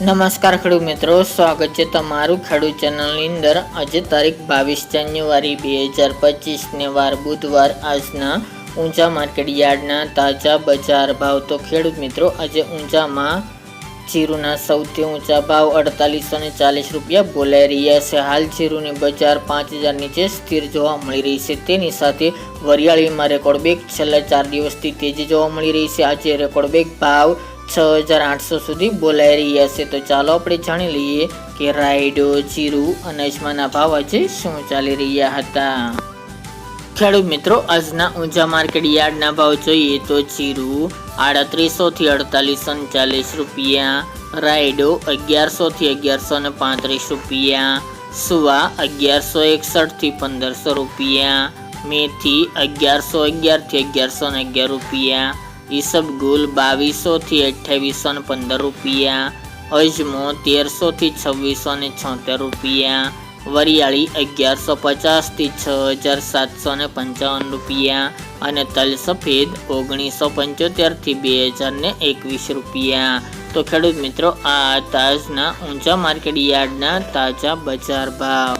નમસ્કાર ખેડૂત મિત્રો, સ્વાગત છે તમારું ખેડૂત ચેનલની અંદર। આજે તારીખ 22 જાન્યુઆરી 2025 ને વાર બુધવાર। આજના ઊંચા માર્કેટ યાર્ડના તાજા બજાર ભાવ। તો ખેડૂત મિત્રો, આજે ઊંચામાં જીરુના સૌથી ઊંચા ભાવ 4840 રૂપિયા બોલાઈ રહ્યા છે। હાલ જીરુની બજાર 5000 નીચે સ્થિર જોવા મળી રહી છે। તેની સાથે વરિયાળીમાં રેકોર્ડ બ્રેક છેલ્લા 4 દિવસથી તેજી જોવા મળી રહી છે। આજે રેકોર્ડ બ્રેક ભાવ 6800 સુધી બોલાઈ રહ્યા છે। તો ચાલો આપણે જાણી લઈએ કે રાયડો, જીરું અને અજમાના ભાવ આજે શું ચાલી રહ્યા હતા। ખેડૂત મિત્રો, આજના ઊંચા માર્કેટ યાર્ડના ભાવ જોઈએ તો જીરું 3800 થી 4840 રૂપિયા, રાયડો 1100 થી 1135 રૂપિયા, સુવા 1161 થી 1500 રૂપિયા, મેથી 1111 થી 1111 રૂપિયા, ઈસબગુલ 2200 થી 2815 રૂપિયા, અજમો 1300 થી 2676 રૂપિયા, વરિયાળી 1150 થી 6755 રૂપિયા અને તલ સફેદ 1975 થી 2021 રૂપિયા। તો ખેડૂત મિત્રો, આ તાજના ઊંચા માર્કેટ યાર્ડના તાજા બજાર ભાવ।